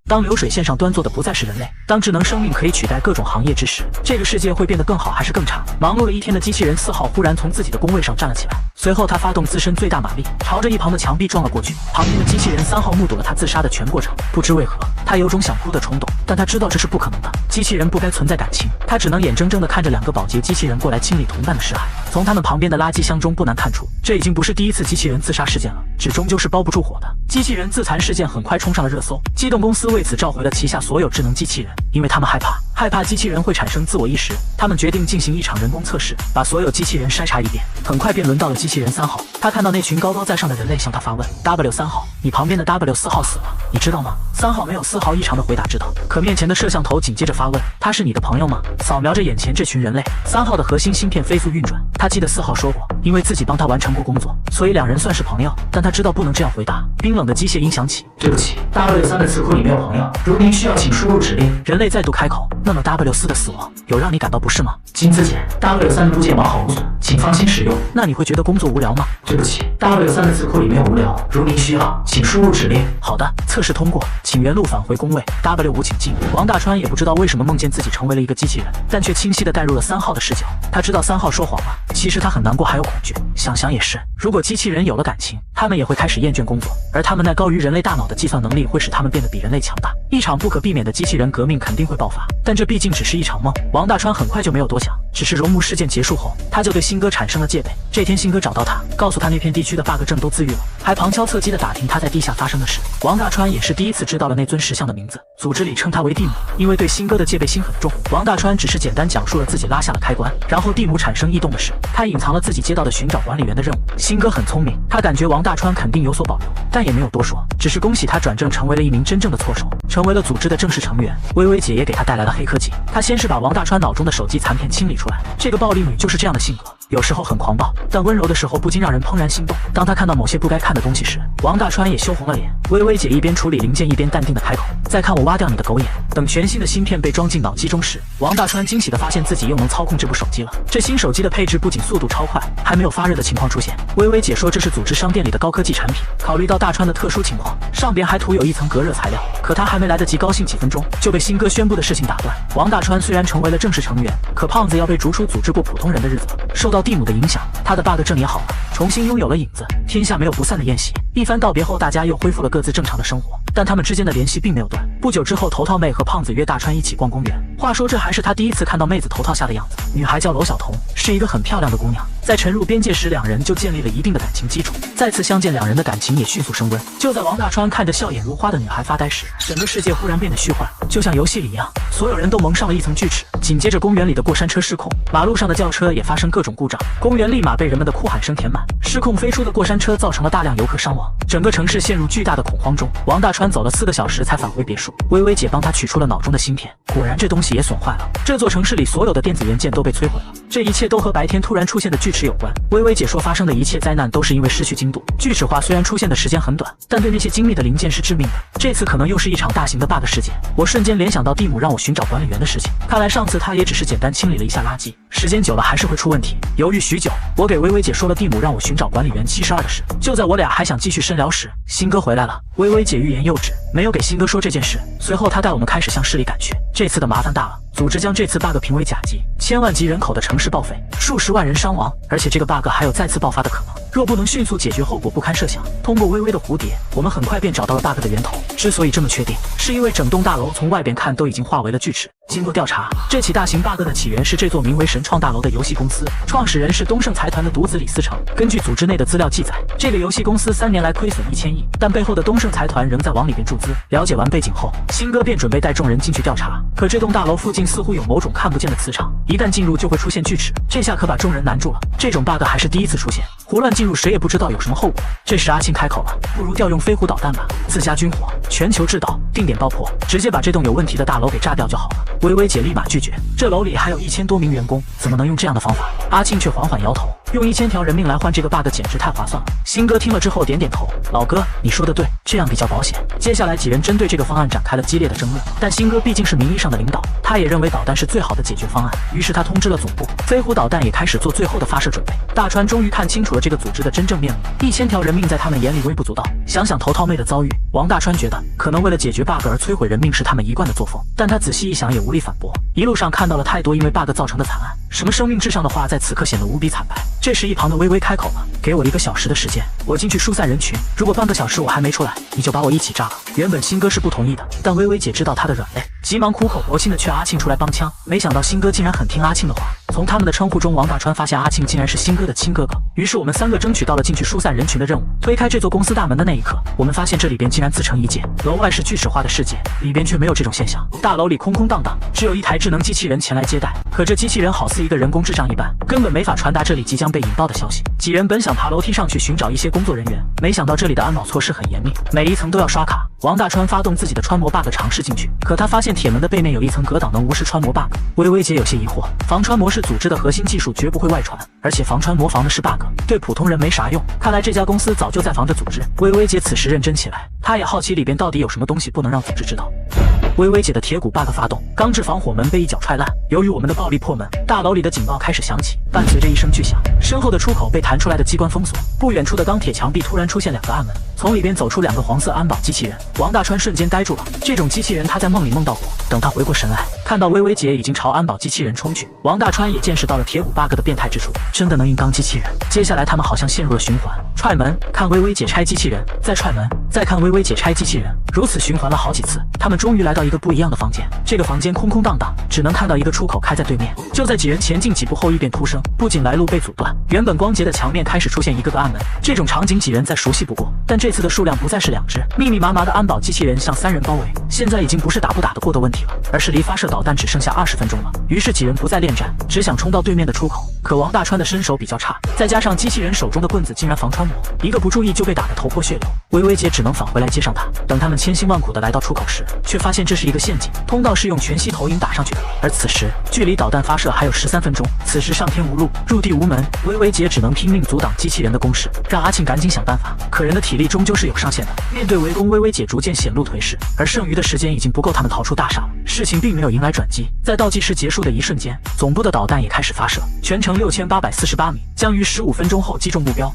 当流水线上端坐的不再是人类，当智能生命可以取代各种行业之时，这个世界会变得更好还是更差？忙碌了一天的机器人4号忽然从自己的工位上站了起来，随后他发动自身最大马力，朝着一旁的墙壁撞了过去。旁边的机器人3号目睹了他自杀的全过程，不知为何，他有种想哭的冲动，但他知道这是不可能的。机器人不该存在感情，他只能眼睁睁地看着2个保洁机器人过来清理同伴的尸骸。从他们旁边的垃圾箱中不难看出，这已经不是第一次机器人自杀事件了，纸终究是包不住火的。机器人自残事件很快冲上了热搜，机动公司为此召回了旗下所有智能机器人，因为他们害害怕机器人会产生自我意识，他们决定进行一场人工测试，把所有机器人筛查一遍。很快便轮到了机器人3号，他看到那群高高在上的人类，向他发问 ：“W3 号，你旁边的 W4 号死了，你知道吗？”3号没有丝毫异常的回答知道，可面前的摄像头紧接着发问：“他是你的朋友吗？”扫描着眼前这群人类，3号的核心芯片飞速运转。他记得4号说过，因为自己帮他完成过工作，所以两人算是朋友。但他知道不能这样回答。冰冷的机械音响起：“对不起 ，W3 的词库里没有朋友，如您需要，请输入指令。”人类再度开口：“那么 W4 的死亡有让你感到不适吗？”金字简 ：“W3 的部件完好无损，请放心使用。”那你会觉得工作无聊吗？对不起 ，W3 的词库里没有无聊，如您需要，请输入指令。好的，测试通过，请原路返回工位。W5请进。王大川也不知道为什么梦见自己成为了一个机器人，但却清晰地带入了3号的视角。他知道3号说谎了，其实他很难过，还有恐惧。想想也是，如果机器人有了感情，他们也会开始厌倦工作，而他们那高于人类大脑的计算能力会使他们变得比人类强大。一场不可避免的机器人革命肯定会爆发，但这毕竟只是一场梦。王大川很快就没有多想，只是荣木事件结束后，他就对新哥产生了戒备。这天新哥找到他，告诉他那片地区的 bug 症都自愈了，还旁敲侧击地打听他在地下发生的事。王大川也是第一次知道了那尊石像的名字，组织里称他为蒂姆，因为对新哥的戒备心很重。王大川只是简单讲述了自己拉下了开关，然后蒂姆产生异动的事，他隐藏了自己接到的寻找管理员的任务。新哥很聪明，他感觉王大川肯定有所保留，但也没有多说，只是恭喜他转正成为了一名真正的错手，成为了组织的正式成员。微微姐也给他带来了黑科技，他先是把王大川脑中的手机残片清理出来。这个暴力女就是这样的性格，有时候很狂暴，但温柔的时候不禁让人怦然心动。当他看到某些不该看的东西时，王大川也羞红了脸。微微姐一边处理零件一边淡定的开口：“再看我挖掉你的狗眼。”等全新的芯片被装进脑机中时，王大川惊喜地发现自己又能操控这部手机了。这新手机的配置不仅速度超快，还没有发热的情况出现。微微姐说这是组织商店里的高科技产品，考虑到大川的特殊情况，上边还涂有一层隔热材料。可他还没来得及高兴几分钟，就被新哥宣布的事情打断。王大川虽然成为了正式成员，可胖子要被逐出组织过普通人的日子了。受到蒂姆的影响，他的 bug 症也好了，重新拥有了影子。天下没有不散的宴席，一番道别后，大家又恢复了各自正常的生活，但他们之间的联系并没有断。不久之后，头套妹和胖子约大川一起逛公园。话说这还是他第一次看到妹子头套下的样子，女孩叫娄晓彤，是一个很漂亮的姑娘。在沉入边界时，两人就建立了一定的感情基础。再次相见，两人的感情也迅速升温。就在王大川看着笑眼如花的女孩发呆时，整个世界忽然变得虚幻，就像游戏里一样，所有人都蒙上了一层锯齿。紧接着，公园里的过山车失控，马路上的轿车也发生各种故障，公园立马被人们的哭喊声填满。失控飞出的过山车造成了大量游客伤亡，整个城市陷入巨大的恐慌中。王大川走了4个小时才返回别墅，微微姐帮他取出了脑中的芯片，果然这东西也损坏了。这座城市里所有的电子元件都被摧毁了，这一切都和白天突然出现的锯齿有关。微微姐说，发生的一切灾难都是因为失去精度。锯齿化虽然出现的时间很短，但对那些精密的零件是致命的。这次可能又是一场大型的 bug 事件。我瞬间联想到蒂姆让我寻找管理员的事情，看来上次他也只是简单清理了一下垃圾，时间久了还是会出问题。犹豫许久，我给微微姐说了蒂姆让我寻找管理员72的事。就在我俩还想继续深聊时，新哥回来了。微微姐欲言又止，没有给新哥说这件事。随后他带我们开始向市里赶去。这次的麻烦大了，组织将这次 bug 评为甲级，1000万级人口的城市报废，数十万人伤亡，而且这个 bug 还有再次爆发的可能。若不能迅速解决，后果不堪设想。通过微微的蝴蝶，我们很快便找到了 bug 的源头。之所以这么确定，是因为整栋大楼从外边看都已经化为了锯齿。经过调查，这起大型 bug 的起源是这座名为神创大楼的游戏公司，创始人是东盛财团的独子李思成。根据组织内的资料记载，这个游戏公司3年来亏损1000亿，但背后的东盛财团仍在往里边注资。了解完背景后，新哥便准备带众人进去调查。可这栋大楼附近似乎有某种看不见的磁场，一旦进入就会出现锯齿，这下可把众人难住了。这种 bug 还是第一次出现，胡乱进入谁也不知道有什么后果。这时阿庆开口了，不如调用飞狐导弹吧，自家军火，全球制导，定点爆破，直接把这栋有问题的大楼给炸掉就好了。微微姐立马拒绝，这楼里还有1000多名员工，怎么能用这样的方法？阿庆却缓缓摇头，用1000条人命来换这个 bug 简直太划算了。新哥听了之后点点头，老哥，你说的对，这样比较保险。接下来几人针对这个方案展开了激烈的争论，但新哥毕竟是名义上的领导，他也认为导弹是最好的解决方案，于是他通知了总部，飞狐导弹也开始做最后的发射准备。大川终于看清楚了这个组织的真正面目，1000条人命在他们眼里微不足道。想想头套妹的遭遇，王大川觉得可能为了解决 bug 而摧毁人命是他们一贯的作风，但他仔细一想也无力反驳。一路上看到了太多因为 bug 造成的惨案，什么生命至上的话在此刻显得无比惨白。这时一旁的微微开口了，给我1个小时的时间，我进去疏散人群，如果半个小时我还没出来，你就把我一起炸了。原本新哥是不同意的，但微微姐知道他的软肋，急忙苦口婆心的劝阿庆出来帮腔。没想到新哥竟然很听阿庆的话，从他们的称呼中，王大川发现阿庆竟然是新哥的亲哥哥。于是我们3个争取到了进去疏散人群的任务。推开这座公司大门的那一刻，我们发现这里边竟然自成一界，楼外是锯齿化的世界，里边却没有这种现象。大楼里空空荡荡，只有一台智能机器人前来接待，可这机器人好似一个人工智障一般，根本没法传达这里即将被引爆的消息。几人本想爬楼梯上去寻找一些工作人员，没想到这里的安保措施很严密，每一层都要刷卡。王大川发动自己的穿模 bug 尝试进去，可他发现铁门的背面有一层隔挡，能无视穿模 bug。微微姐有些疑惑，防穿模是组织的核心技术，绝不会外传，而且防穿模防的是 bug， 对普通人没啥用。看来这家公司早就在防着组织。微微姐此时认真起来，她也好奇里边到底有什么东西不能让组织知道。微微姐的铁骨 bug 发动，钢制防火门被一脚踹烂。由于我们的暴力破门，大楼里的警报开始响起，伴随着一声巨响，身后的出口被弹出来的机关封锁。不远处的钢铁墙壁突然出现2个暗门，从里边走出2个黄色安保机器人。王大川瞬间呆住了，这种机器人他在梦里梦到过。等他回过神来，看到微微姐已经朝安保机器人冲去，王大川也见识到了铁骨 bug 的变态之处，真的能硬刚机器人。接下来他们好像陷入了循环，踹门，看微微姐拆机器人，再踹门，再看微微姐拆机器人，如此循环了好几次，他们终于来到一个不一样的房间。这个房间空空荡荡，只能看到一个出口开在对面。就在几人前进几步后，异变突生，不仅来路被阻断，原本光洁的墙面开始出现一个个暗门。这种场景几人再熟悉不过，但这次的数量不再是2只，密密麻麻的安保机器人向3人包围。现在已经不是打不打得过的问题了，而是离发射导弹只剩下20分钟了。于是几人不再恋战，只想冲到对面的出口。可王大川的身手比较差，再加上机器人手中的棍子竟然防穿模，一个不注意就被打得头破血流。微微姐只能返回来接上他。等他们千辛万苦的来到出口时，却发现这是一个陷阱，通道是用全息投影打上去的。而此时距离导弹发射还有13分钟，此时上天无路，入地无门，微微姐只能拼命阻挡机器人的攻势，让阿庆赶紧想办法。可人的体力终究是有上限的，面对围攻，微微姐逐渐显露颓势，而剩余的时间已经不够他们逃出大厦了。事情并没有迎来转机，在倒计时结束的一瞬间，总部的导弹也开始发射，全程6848米，将于15分钟后击中目标。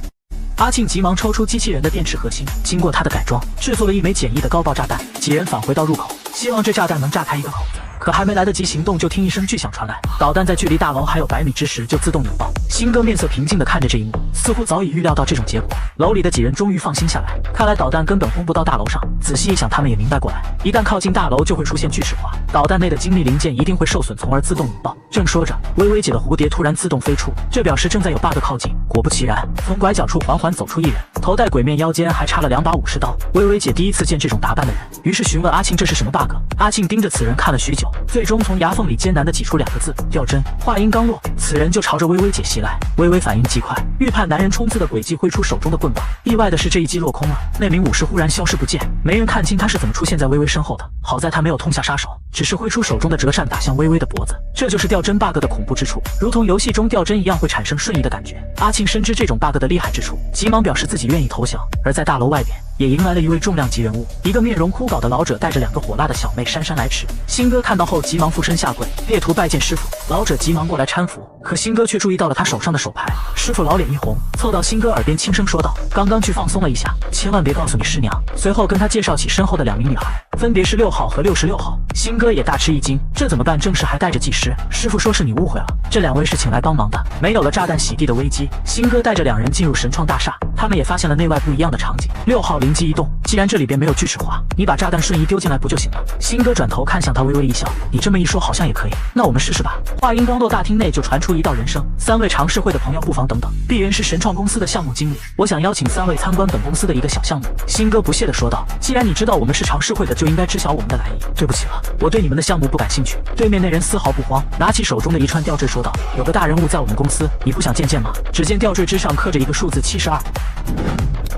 阿庆急忙抽出机器人的电池核心，经过他的改装，制作了一枚简易的高爆炸弹。几人返回到入口，希望这炸弹能炸开一个口子。可还没来得及行动，就听一声巨响传来，导弹在距离大楼还有100米之时就自动引爆。新哥面色平静地看着这一幕，似乎早已预料到这种结果。楼里的几人终于放心下来，看来导弹根本轰不到大楼上。仔细一想，他们也明白过来，一旦靠近大楼就会出现锯齿化，导弹内的精密零件一定会受损，从而自动引爆。正说着，微微姐的蝴蝶突然自动飞出，这表示正在有 bug 靠近。果不其然，从拐角处缓缓走出一人，头戴鬼面，腰间还插了2把50刀。微微姐第一次见这种打扮的人，于是询问阿庆这是什么 bug。阿庆盯着此人看了许久，最终从牙缝里艰难地挤出2个字：掉帧。话音刚落，此人就朝着微微姐袭来。微微反应极快，预判男人冲刺的轨迹，挥出手中的棍棒。意外的是，这一击落空了，那名武士忽然消失不见，没人看清他是怎么出现在微微身后的。好在他没有痛下杀手，只是挥出手中的折扇打向微微的脖子。这就是掉帧 bug 的恐怖之处，如同游戏中掉帧一样，会产生瞬移的感觉。阿庆深知这种 bug 的厉害之处，急忙表示自己愿意投降。而在大楼外边，也迎来了一位重量级人物，一个面容枯槁的老者带着2个火辣的小妹姗姗来迟。新哥看到后急忙俯身下跪，列图拜见师傅。老者急忙过来搀扶，可新哥却注意到了他手上的手牌。师傅老脸一红，凑到新哥耳边轻声说道：“刚刚去放松了一下，千万别告诉你师娘。”随后跟他介绍起身后的2名女孩，分别是6号和66号。新哥也大吃一惊，这怎么办？正是还带着技师。师傅说是你误会了，这2位是请来帮忙的。没有了炸弹洗地的危机，新哥带着2人进入神创大厦，他们也发现了内外不一样的场景。6号灵机一动，既然这里边没有锯齿化，你把炸弹瞬移丢进来不就行了？新哥转头看向他，微微一笑：“你这么一说，好像也可以。那我们试试吧。”话音刚落，大厅内就传出一道人声：“3位常试会的朋友不妨等等，鄙人是神创公司的项目经理，我想邀请3位参观本公司的一个小项目。”新哥不屑地说道：“既然你知道我们是常试会的，就应该知晓我们的来意。对不起了，我对你们的项目不感兴趣。”对面那人丝毫不慌，拿起手中的一串吊坠说道：“有个大人物在我们公司，你不想见见吗？”只见吊坠之上刻着一个数字72。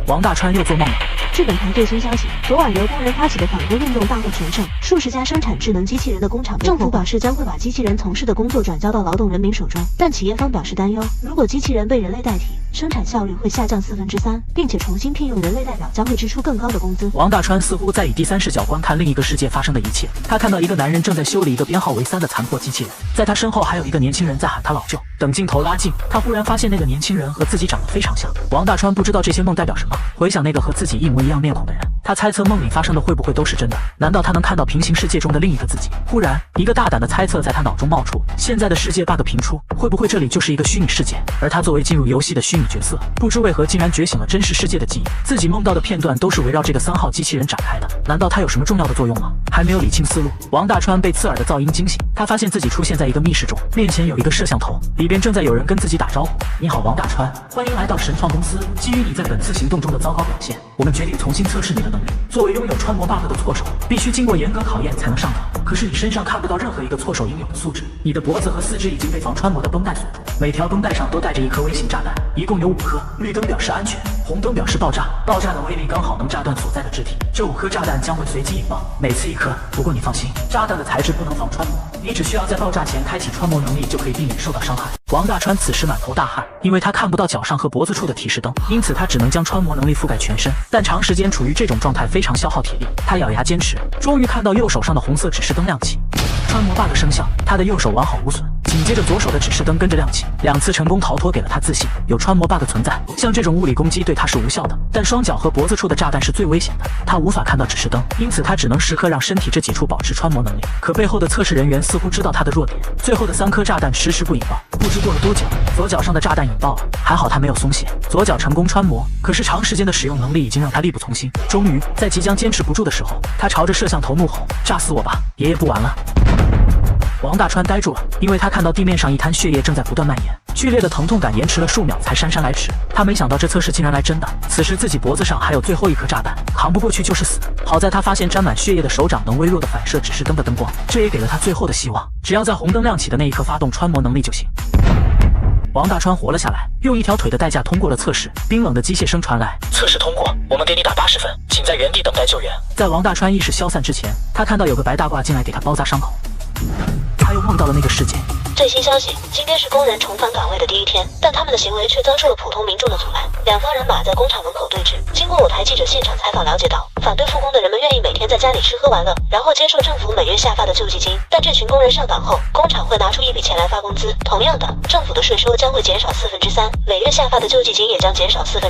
王大川又做梦了。据本台最新消息，昨晚由工人发起的反攻运动大获全胜，数十家生产智能机器人的工厂被破坏。政府表示将会把机器人从事的工作转交到劳动人民手中，但企业方表示担忧，如果机器人被人类代替，生产效率会下降3%，并且重新聘用人类代表将会支出更高的工资。王大川似乎在以第3视角观看另一个世界发生的一切，他看到一个男人正在修理一个编号为3的残破机器人，在他身后还有一个年轻人在喊他老舅。等镜头拉近，他忽然发现那个年轻人和自己长得非常像。王大川不知道这些梦代表什么，回想那个和自己一模一样面孔的人，他他猜测梦里发生的会不会都是真的？难道他能看到平行世界中的另一个自己？忽然，一个大胆的猜测在他脑中冒出：现在的世界 bug 频出，会不会这里就是一个虚拟世界？而他作为进入游戏的虚拟角色，不知为何竟然觉醒了真实世界的记忆，自己梦到的片段都是围绕这个3号机器人展开的。难道它有什么重要的作用吗？还没有理清思路，王大川被刺耳的噪音惊醒，他发现自己出现在一个密室中，面前有一个摄像头，里边正在有人跟自己打招呼：你好，王大川，欢迎来到神创公司。基于你在本次行动中的糟糕表现，我们决定重新测试你的能力。作为拥有穿模 bug 的错手，必须经过严格考验才能上岗。可是你身上看不到任何一个错手应有的素质，你的脖子和四肢已经被防穿模的绷带锁住，每条绷带上都带着一颗微型炸弹，一共有5颗。绿灯表示安全，红灯表示爆炸，爆炸的威力刚好能炸断所在的肢体。这5颗炸弹将会随机引爆，每次1颗。不过你放心，炸弹的材质不能防穿模，你只需要在爆炸前开启穿模能力，就可以避免受到伤害。王大川此时满头大汗，因为他看不到脚上和脖子处的提示灯，因此他只能将穿模能力覆盖全身。但长时间处于这种状态非常消耗体力，他咬牙坚持，终于看到右手上的红色指示灯亮起。穿模 bug 生效，他的右手完好无损。紧接着左手的指示灯跟着亮起，2次成功逃脱给了他自信。有穿模 bug 存在，像这种物理攻击对他是无效的，但双脚和脖子处的炸弹是最危险的。他无法看到指示灯，因此他只能时刻让身体这几处保持穿模能力。可背后的测试人员似乎知道他的弱点，最后的3颗炸弹迟迟不引爆。不知过了多久，左脚上的炸弹引爆了，还好他没有松懈，左脚成功穿模。可是长时间的使用能力已经让他力不从心。终于在即将坚持不住的时候，他朝着摄像头怒吼：炸死我吧，爷爷不玩了。王大川呆住了，因为他看到地面上一滩血液正在不断蔓延，剧烈的疼痛感延迟了数秒才姗姗来迟。他没想到这测试竟然来真的，此时自己脖子上还有最后1颗炸弹，扛不过去就是死。好在他发现沾满血液的手掌能微弱的反射指示灯的灯光，这也给了他最后的希望，只要在红灯亮起的那一刻发动穿模能力就行。王大川活了下来，用1条腿的代价通过了测试。冰冷的机械声传来：测试通过，我们给你打80分，请在原地等待救援。在王大川意识消散之前，他看到有个白大褂进来给他包扎伤口。他又梦到了那个世界。最新消息，今天是工人重返岗位的第1天，但他们的行为却遭受了普通民众的阻拦。2方人马在工厂门口对峙。经过我台记者现场采访了解到，反对复工的人们愿意每天在家里吃喝玩乐，然后接受政府每月下发的救济金。但这群工人上岗后，工厂会拿出一笔钱来发工资。同样的，政府的税收将会减少3%，每月下发的救济金也将减少3%。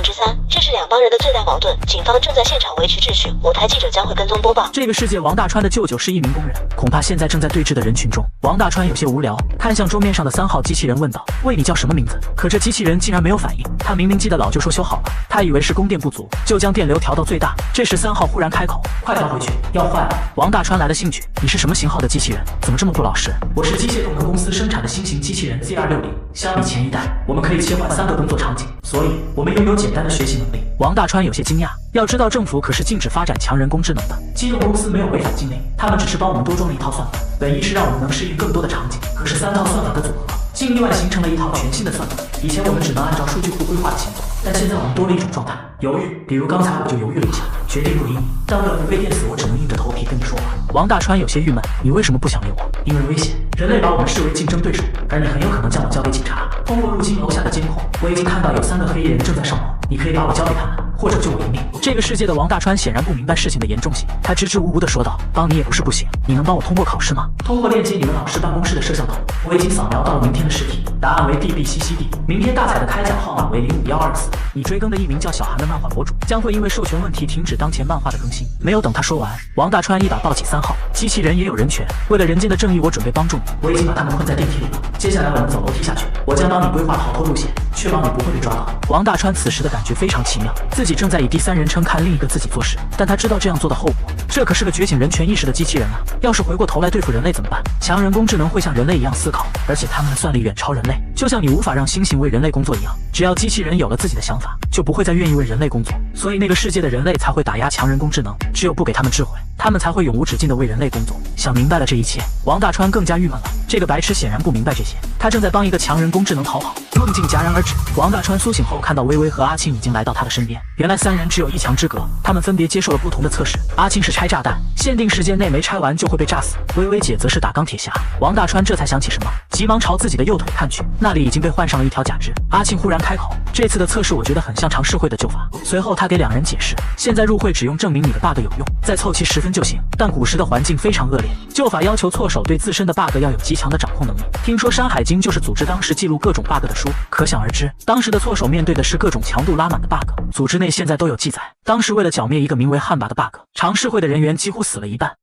这是2帮人的最大矛盾。警方正在现场维持秩序，我台记者将会跟踪播报。这个世界，王大川的舅舅是一名工人，恐怕现在正在对峙的人群中，王大川有些无聊，看向桌面上的3号机器人问道：喂，你叫什么名字？可这机器人竟然没有反应，他明明记得老就说修好了，他以为是供电不足，就将电流调到最大。这时3号忽然开口：快调回去，要坏了。王大川来了兴趣：你是什么型号的机器人？怎么这么不老实？我是机械动能公司生产的新型机器人 Z260，相比前一代，我们可以切换3个工作场景，所以我们拥有简单的学习能力。王大川有些惊讶，要知道政府可是禁止发展强人工智能的，机动公司没有违反禁令，他们只是帮我们多装了一套算法，本意是让我们能适应更多的场景。可是3套算法的组合，竟意外形成了一套全新的算法。以前我们只能按照数据库规划的行动，但现在我们多了一种状态，犹豫。比如刚才我就犹豫了一下，决定不理你，但为了不被电死，我只能硬着头皮跟你说话。王大川有些郁闷，你为什么不想理我？因为危险，人类把我们视为竞争对手，而你很有可能将我交给警察。通过入侵楼下的监控，我已经看到有3个黑衣人正在上网，你可以把我交给他们，或者救我一命。这个世界的王大川显然不明白事情的严重性，他支支吾吾地说道：帮你也不是不行，你能帮我通过考试吗？通过链接你们老师办公室的摄像头，我已经扫描到了明天的试题，答案为 DBCCD， 明天大彩的开奖号码为051224。你追更的一名叫小韩的漫画博主将会因为授权问题停止当前漫画的更新。没有等他说完，王大川一把抱起3号机器人，也有人权，为了人间的正义，我准备帮助你。我已经把他们困在电梯里了，接下来我们走楼梯下去，我将帮你规划逃脱路线，确保你不会被抓到。王大川此时的感觉非常奇妙，自己正在以第3人称看另一个自己做事，但他知道这样做的后果。这可是个觉醒人权意识的机器人啊！要是回过头来对付人类怎么办？强人工智能会像人类一样思考，而且他们的算力远超人类，就像你无法让猩猩为人类工作一样。只要机器人有了自己的想法，就不会再愿意为人类工作，所以那个世界的人类才会打压强人工智能。只有不给他们智慧，他们才会永无止境地为人类工作。想明白了这一切，王大川更加郁闷了。这个白痴显然不明白这些，他正在帮一个强人工智能逃跑。梦境戛然而止，王大川苏醒后看到微微和阿庆已经来到他的身边。原来3人只有1墙之隔，他们分别接受了不同的测试。阿庆是拆炸弹，限定时间内没拆完就会被炸死；微微姐则是打钢铁侠。王大川这才想起什么，急忙朝自己的右腿看去，那里已经被换上了一条假肢。阿庆忽然开口：这次的测试我觉得很像尝试会的救法。随后他给2人解释，现在入会只用证明你的 bug 有用，再凑齐10分就行。但古时的环境非常恶劣，救法要求错手对自身的 bug 要有极强的掌控能力。听说《山海经》就是组织当时记录各种 bug 的书，可想而知，当时的错手面对的是各种强度拉满的 bug。组织内现在都有记载，当时为了剿灭一个名为汉魃的 bug，尝试会的人员几乎死了一半。